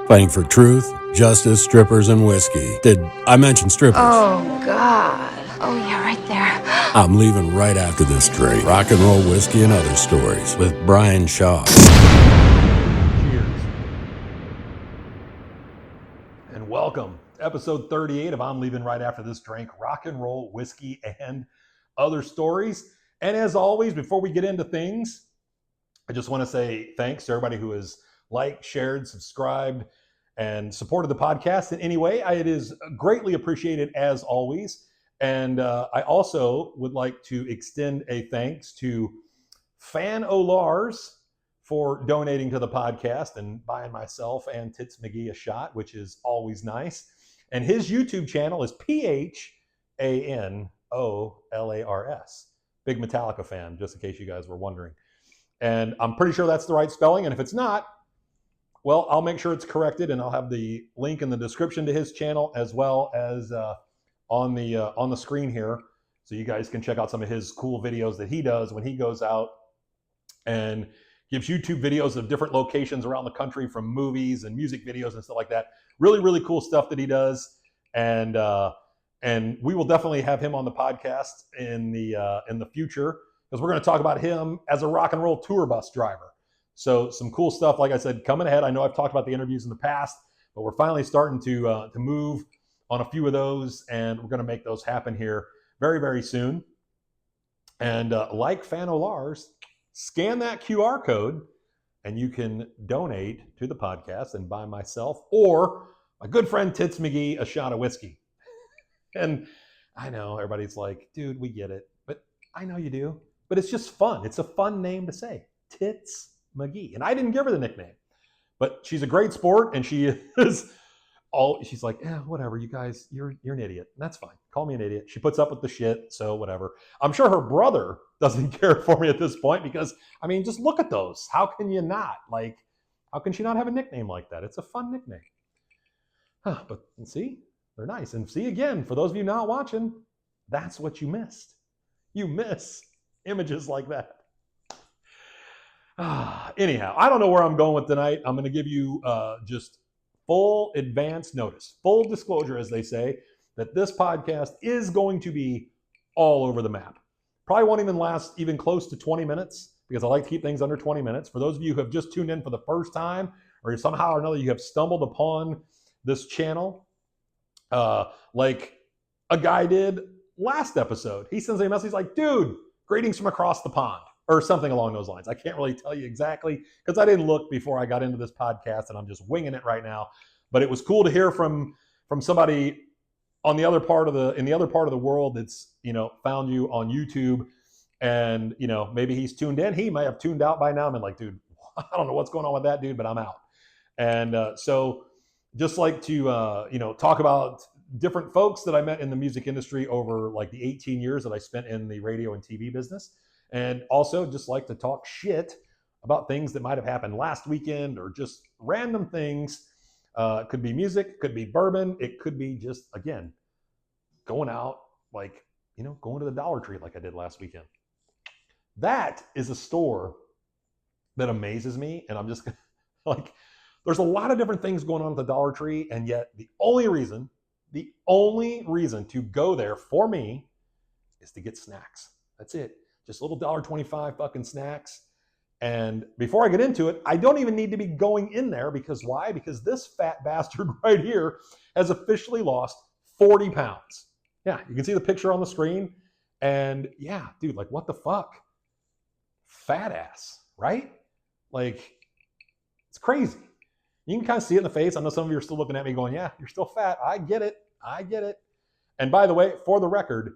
Fighting for truth, justice, strippers, and whiskey. Did I mention strippers? Oh, God. Oh, yeah, right there. I'm leaving right after this drink. Rock and roll whiskey and other stories with Brian Shaw. Cheers. And welcome to episode 38 of I'm Leaving Right After This Drink, rock and roll, whiskey, and other stories. And as always, before we get into things, I just want to say thanks to everybody who has liked, shared, subscribed, and supported the podcast in any way. It is greatly appreciated as always. And I also would like to extend a thanks to Fan O'Lars for donating to the podcast and buying myself and Tits McGee a shot, which is always nice. And his YouTube channel is PHANOLARS. Big Metallica fan, just in case you guys were wondering. And I'm pretty sure that's the right spelling. And if it's not, well, I'll make sure it's corrected, and I'll have the link in the description to his channel as well as on the screen here, so you guys can check out some of his cool videos that he does when he goes out and gives YouTube videos of different locations around the country, from movies and music videos and stuff like that. Really, really cool stuff that he does, and we will definitely have him on the podcast in the future, because we're going to talk about him as a rock and roll tour bus driver. So some cool stuff, like I said, coming ahead. I know I've talked about the interviews in the past, but we're finally starting to move on a few of those, and we're going to make those happen here very, very soon. And like Fan O'Lars, scan that QR code, and you can donate to the podcast and buy myself or my good friend Tits McGee a shot of whiskey. And I know everybody's like, dude, we get it. But I know you do. But it's just fun. It's a fun name to say. Tits McGee. And I didn't give her the nickname. But she's a great sport, and she's like, yeah, whatever, you guys, you're an idiot. And that's fine. Call me an idiot. She puts up with the shit, so whatever. I'm sure her brother doesn't care for me at this point, because, I mean, just look at those. How can you not? Like, how can she not have a nickname like that? It's a fun nickname. But see, they're nice. And see, again, for those of you not watching, that's what you missed. You miss images like that. Anyhow, I don't know where I'm going with tonight. I'm going to give you just full advance notice, full disclosure, as they say, that this podcast is going to be all over the map. Probably won't even last even close to 20 minutes, because I like to keep things under 20 minutes. For those of you who have just tuned in for the first time, or somehow or another you have stumbled upon this channel, like a guy did last episode. He sends me a message, he's like, dude, greetings from across the pond, or something along those lines. I can't really tell you exactly, because I didn't look before I got into this podcast, and I'm just winging it right now. But it was cool to hear from somebody on the other part of the world that's, found you on YouTube, and maybe he's tuned in. He might have tuned out by now. I'm like, dude, I don't know what's going on with that dude, but I'm out. And so just like to talk about different folks that I met in the music industry over like the 18 years that I spent in the radio and TV business. And also just like to talk shit about things that might have happened last weekend, or just random things. Could be music, could be bourbon. It could be just, again, going out, like, going to the Dollar Tree like I did last weekend. That is a store that amazes me. And I'm just like, there's a lot of different things going on at the Dollar Tree. And yet the only reason to go there for me is to get snacks. That's it. Just little $1.25 fucking snacks. And before I get into it, I don't even need to be going in there, because why? Because this fat bastard right here has officially lost 40 pounds. Yeah, you can see the picture on the screen. And yeah, dude, like, what the fuck? Fat ass, right? Like, it's crazy. You can kind of see it in the face. I know some of you are still looking at me going, yeah, you're still fat. I get it. And by the way, for the record,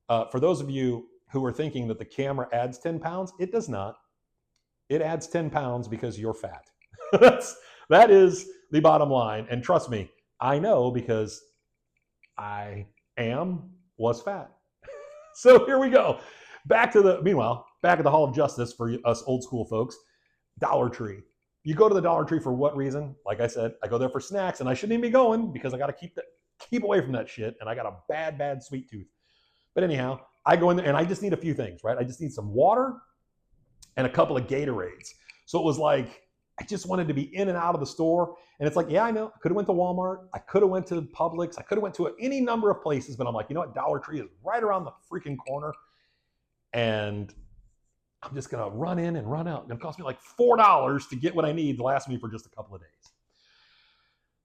for those of you who are thinking that the camera adds 10 pounds, it does not. It adds 10 pounds because you're fat. That is the bottom line. And trust me, I know, because I was fat. So here we go. Back at the Hall of Justice for us old school folks, Dollar Tree. You go to the Dollar Tree for what reason? Like I said, I go there for snacks, and I shouldn't even be going, because I got to keep away from that shit. And I got a bad sweet tooth. But anyhow, I go in there and I just need a few things, right? I just need some water and a couple of Gatorades. So it was like I just wanted to be in and out of the store. And it's like, yeah, I know. I could have went to Walmart. I could have went to Publix. I could have went to any number of places. But I'm like, you know what? Dollar Tree is right around the freaking corner. And I'm just going to run in and run out. It's going to cost me like $4 to get what I need to last me for just a couple of days.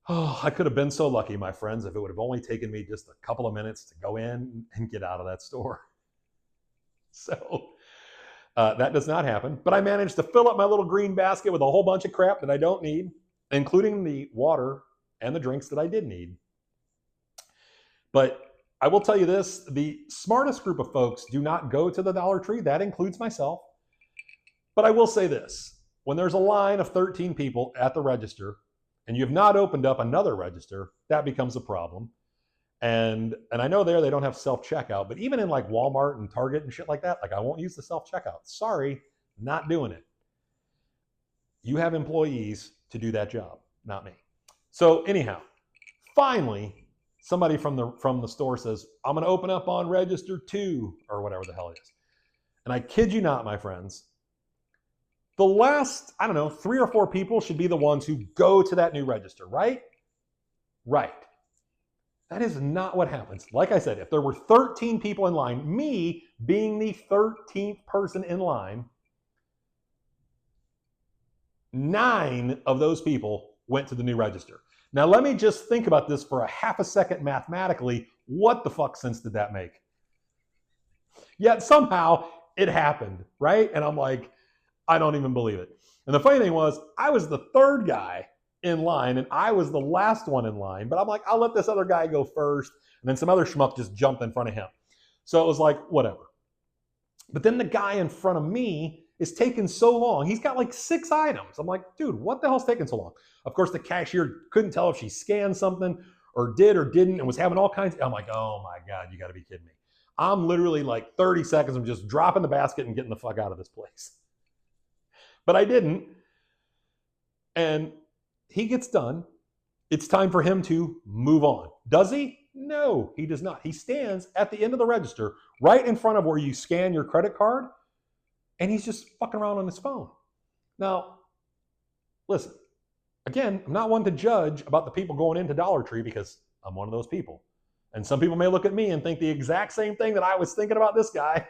Oh, I could have been so lucky, my friends, if it would have only taken me just a couple of minutes to go in and get out of that store. So that does not happen. But I managed to fill up my little green basket with a whole bunch of crap that I don't need, including the water and the drinks that I did need. But I will tell you this, the smartest group of folks do not go to the Dollar Tree. That includes myself. But I will say this, when there's a line of 13 people at the register and you have not opened up another register, that becomes a problem. And I know they don't have self-checkout, but even in like Walmart and Target and shit like that, like I won't use the self-checkout. Sorry, not doing it. You have employees to do that job, not me. So anyhow, finally, somebody from the store says, I'm going to open up on register 2 or whatever the hell it is. And I kid you not, my friends, the last, 3 or 4 people should be the ones who go to that new register, right? Right. That is not what happens. Like I said, if there were 13 people in line, me being the 13th person in line, 9 of those people went to the new register. Now, let me just think about this for a half a second mathematically. What the fuck sense did that make? Yet somehow it happened, right? And I'm like, I don't even believe it. And the funny thing was, I was the 3rd guy in line and I was the last one in line, but I'm like, I'll let this other guy go first. And then some other schmuck just jumped in front of him. So it was like, whatever. But then the guy in front of me is taking so long. He's got like 6 items. I'm like, dude, what the hell's taking so long? Of course, the cashier couldn't tell if she scanned something or did or didn't and was having all kinds of, I'm like, oh my God, you gotta be kidding me. I'm literally like 30 seconds of just dropping the basket and getting the fuck out of this place. But I didn't. And he gets done. It's time for him to move on. Does he? No, he does not. He stands at the end of the register right in front of where you scan your credit card, and he's just fucking around on his phone. Now, listen, again, I'm not one to judge about the people going into Dollar Tree because I'm one of those people. And some people may look at me and think the exact same thing that I was thinking about this guy.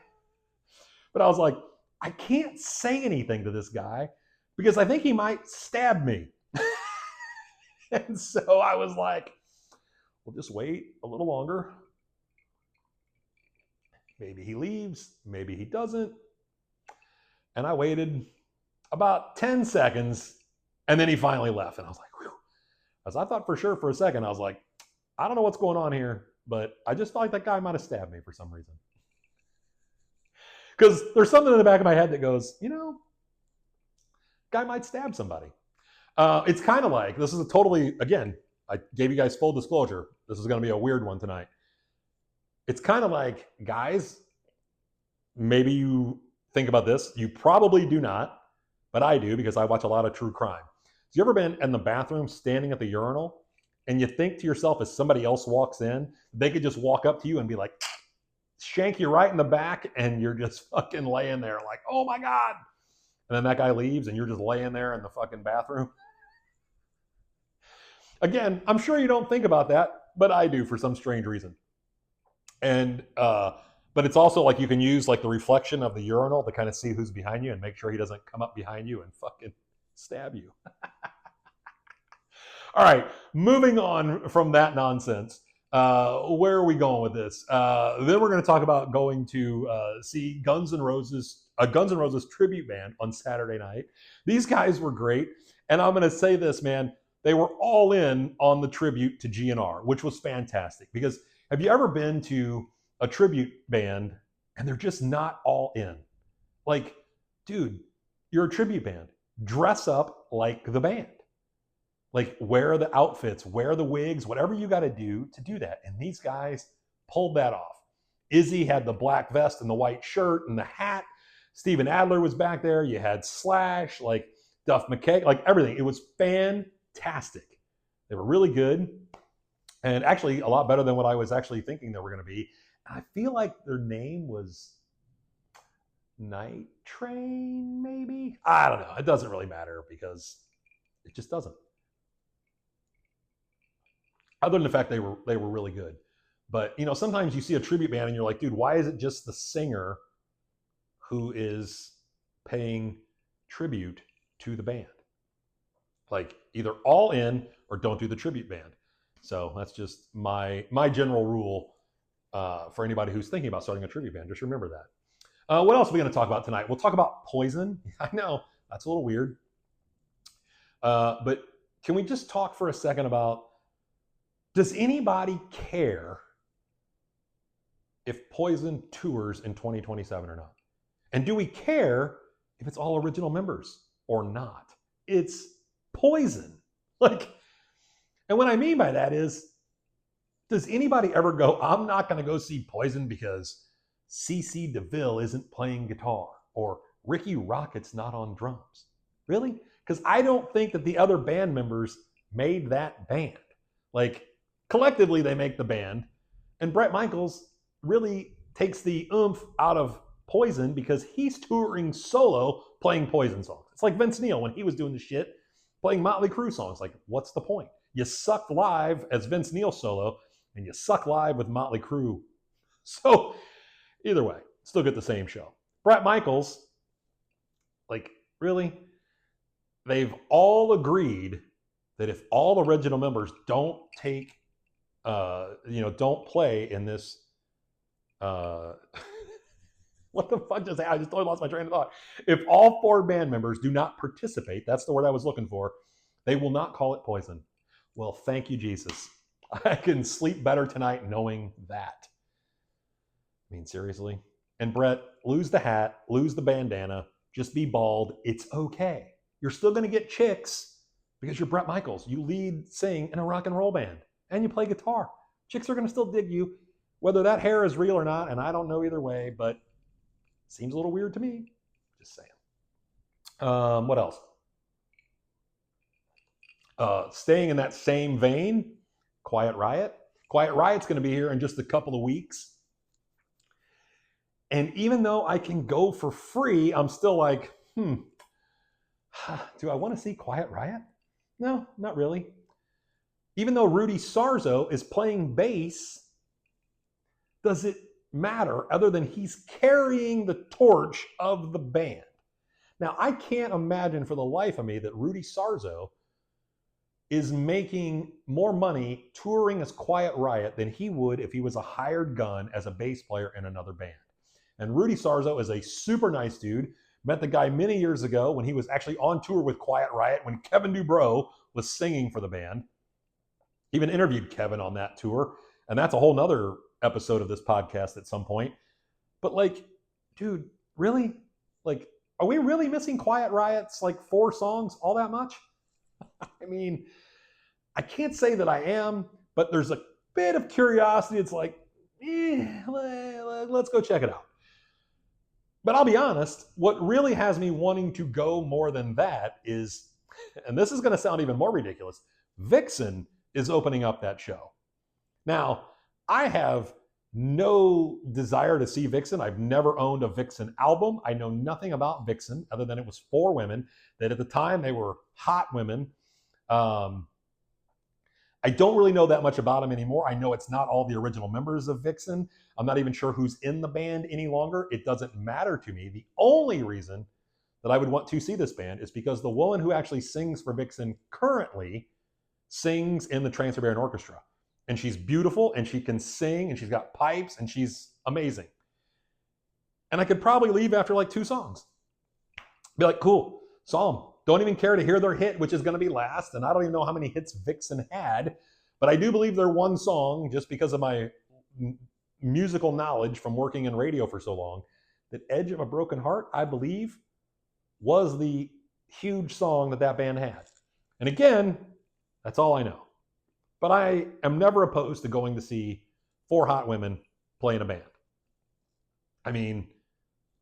But I was like, I can't say anything to this guy because I think he might stab me. And so I was like, we'll just wait a little longer. Maybe he leaves, maybe he doesn't. And I waited about 10 seconds and then he finally left. And I was like, whew. As I thought for sure for a second, I was like, I don't know what's going on here, but I just felt like that guy might have stabbed me for some reason. Because there's something in the back of my head that goes, guy might stab somebody. It's kind of like, this is a totally, again, I gave you guys full disclosure. This is going to be a weird one tonight. It's kind of like, guys, maybe you think about this. You probably do not, but I do because I watch a lot of true crime. Have you ever been in the bathroom standing at the urinal and you think to yourself as somebody else walks in, they could just walk up to you and be like, shank you right in the back and you're just fucking laying there like, oh my God. And then that guy leaves and you're just laying there in the fucking bathroom. Again, I'm sure you don't think about that, but I do for some strange reason. And, but it's also like you can use like the reflection of the urinal to kind of see who's behind you and make sure he doesn't come up behind you and fucking stab you. All right, moving on from that nonsense. Where are we going with this? Then we're going to talk about going to see Guns N' Roses tribute band on Saturday night. These guys were great. And I'm going to say this, man, they were all in on the tribute to GNR, which was fantastic. Because have you ever been to a tribute band and they're just not all in? Like, dude, you're a tribute band. Dress up like the band. Like, wear the outfits, wear the wigs, whatever you got to do that. And these guys pulled that off. Izzy had the black vest and the white shirt and the hat. Steven Adler was back there. You had Slash, like Duff McKay, like everything. It was fantastic. They were really good. And actually a lot better than what I was actually thinking they were going to be. I feel like their name was Night Train, maybe? I don't know. It doesn't really matter because It just doesn't. Other than the fact they were really good. But sometimes you see a tribute band and you're like, dude, why is it just the singer who is paying tribute to the band? Like, either all in or don't do the tribute band. So that's just my general rule for anybody who's thinking about starting a tribute band. Just remember that. What else are we going to talk about tonight? We'll talk about Poison. I know, that's a little weird. But can we just talk for a second about, does anybody care if Poison tours in 2027 or not? And do we care if it's all original members or not? It's Poison. And what I mean by that is, does anybody ever go, I'm not going to go see Poison because CC DeVille isn't playing guitar or Ricky Rocket's not on drums? Really? Because I don't think that the other band members made that band. Collectively, they make the band. And Bret Michaels really takes the oomph out of Poison because he's touring solo playing Poison songs. It's like Vince Neil when he was doing the shit, playing Motley Crue songs. What's the point? You sucked live as Vince Neil solo, and you suck live with Motley Crue. So either way, still get the same show. Bret Michaels, really? They've all agreed that if all original members don't take, don't play in this, what the fuck just happened? I just totally lost my train of thought. If all 4 band members do not participate, that's the word I was looking for, they will not call it Poison. Well, thank you, Jesus. I can sleep better tonight knowing that. I mean, seriously. And Bret, lose the hat, lose the bandana, just be bald. It's okay. You're still going to get chicks because you're Bret Michaels. You lead, sing in a rock and roll band, and you play guitar. Chicks are going to still dig you, whether that hair is real or not, and I don't know either way, but it seems a little weird to me. Just saying. What else? Staying in that same vein, Quiet Riot. Quiet Riot's going to be here in just a couple of weeks. And even though I can go for free, I'm still like, do I want to see Quiet Riot? No, not really. Even though Rudy Sarzo is playing bass, does it matter other than he's carrying the torch of the band? Now, I can't imagine for the life of me that Rudy Sarzo is making more money touring as Quiet Riot than he would if he was a hired gun as a bass player in another band. And Rudy Sarzo is a super nice dude. Met the guy many years ago when he was actually on tour with Quiet Riot when Kevin Dubrow was singing for the band. Even interviewed Kevin on that tour. And that's a whole nother episode of this podcast at some point. But dude, really? Are we really missing Quiet Riot's 4 songs all that much? I mean, I can't say that I am, but there's a bit of curiosity. It's let's go check it out. But I'll be honest, what really has me wanting to go more than that is, and this is going to sound even more ridiculous, Vixen is opening up that show. Now, I have no desire to see Vixen. I've never owned a Vixen album. I know nothing about Vixen other than it was 4 women that at the time they were hot women. I don't really know that much about them anymore. I know it's not all the original members of Vixen. I'm not even sure who's in the band any longer. It doesn't matter to me. The only reason that I would want to see this band is because the woman who actually sings for Vixen currently sings in the Trans-Siberian Orchestra. And she's beautiful and she can sing and she's got pipes and she's amazing. And I could probably leave after 2 songs. Be like, cool, saw them. Don't even care to hear their hit, which is going to be last. And I don't even know how many hits Vixen had. But I do believe their one song, just because of my musical knowledge from working in radio for so long, that Edge of a Broken Heart, I believe, was the huge song that band had. And again, that's all I know. But I am never opposed to going to see 4 hot women play in a band. I mean,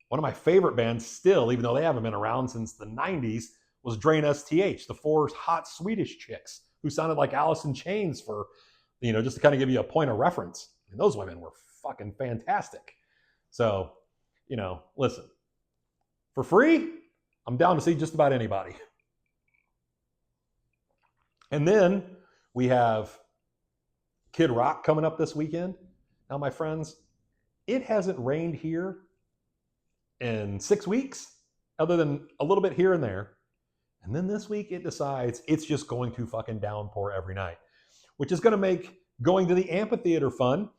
one of my favorite bands still, even though they haven't been around since the 90s, was Drain STH, the 4 hot Swedish chicks who sounded like Alice in Chains for, just to kind of give you a point of reference. And those women were fucking fantastic. So, listen, for free, I'm down to see just about anybody. And then we have Kid Rock coming up this weekend. Now, my friends, it hasn't rained here in 6 weeks, other than a little bit here and there. And then this week it decides it's just going to fucking downpour every night, which is going to make going to the amphitheater fun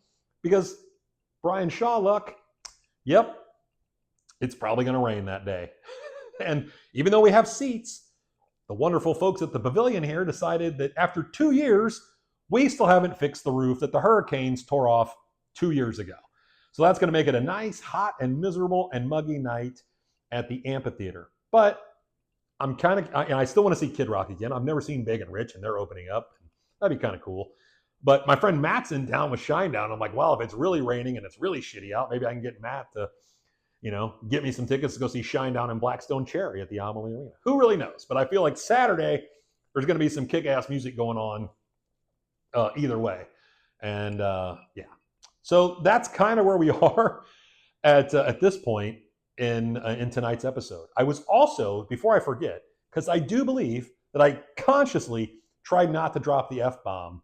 because Brian Shaw luck, yep, it's probably going to rain that day. And even though we have seats, the wonderful folks at the pavilion here decided that after 2 years, we still haven't fixed the roof that the hurricanes tore off 2 years ago. So that's going to make it a nice, hot, and miserable and muggy night at the amphitheater. But I still want to see Kid Rock again. I've never seen Big and Rich, and they're opening up. That'd be kind of cool. But my friend Matt's in town with Shinedown. I'm like, well, if it's really raining and it's really shitty out, maybe I can get Matt to, get me some tickets to go see Shinedown and Blackstone Cherry at the Amalie Arena. Who really knows? But I feel like Saturday, there's going to be some kick-ass music going on either way. And yeah. So that's kind of where we are at this point in tonight's episode. I was also, before I forget, because I do believe that I consciously tried not to drop the F-bomb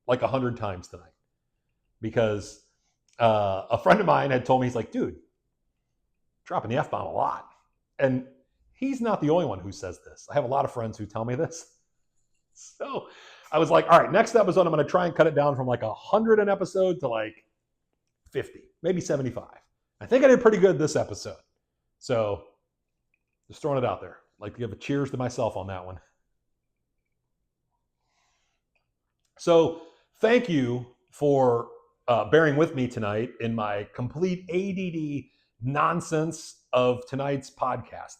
like 100 times tonight. Because a friend of mine had told me, he's like, dude, dropping the F-bomb a lot. And he's not the only one who says this. I have a lot of friends who tell me this. So I was like, all right, next episode, I'm going to try and cut it down from like 100 an episode to like 50, maybe 75. I think I did pretty good this episode. So just throwing it out there. I'd like to give a cheers to myself on that one. So thank you for bearing with me tonight in my complete ADD nonsense of tonight's podcast.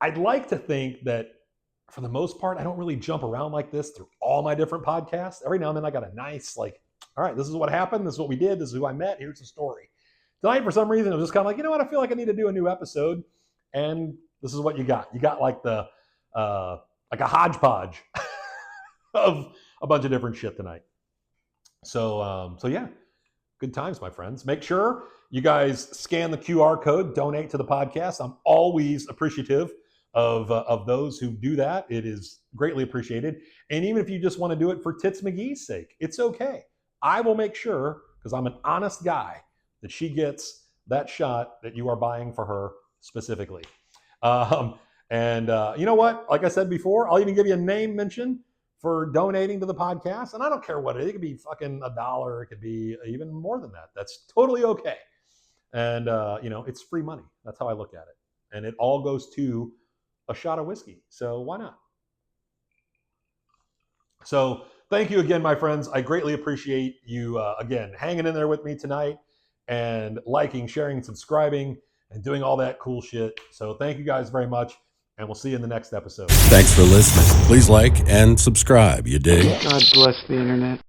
I'd like to think that for the most part, I don't really jump around like this through all my different podcasts. Every now and then I got a nice, like, all right, this is what happened. This is what we did. This is who I met. Here's the story. Tonight, for some reason, it was just kind of like, you know what? I feel like I need to do a new episode. And this is what you got. You got like like a hodgepodge of a bunch of different shit tonight. So yeah, good times, my friends. Make sure you guys scan the QR code, donate to the podcast. I'm always appreciative of those who do that. It is greatly appreciated. And even if you just want to do it for Tits McGee's sake, it's okay. I will make sure, because I'm an honest guy, that she gets that shot that you are buying for her specifically. And you know what? Like I said before, I'll even give you a name mention for donating to the podcast. And I don't care what it is. It could be fucking $1. It could be even more than that. That's totally okay. And, it's free money. That's how I look at it. And it all goes to a shot of whiskey. So why not? So thank you again, my friends. I greatly appreciate you, again, hanging in there with me tonight and liking, sharing, subscribing, and doing all that cool shit. So thank you guys very much, and we'll see you in the next episode. Thanks for listening. Please like and subscribe. You dig? God bless the internet.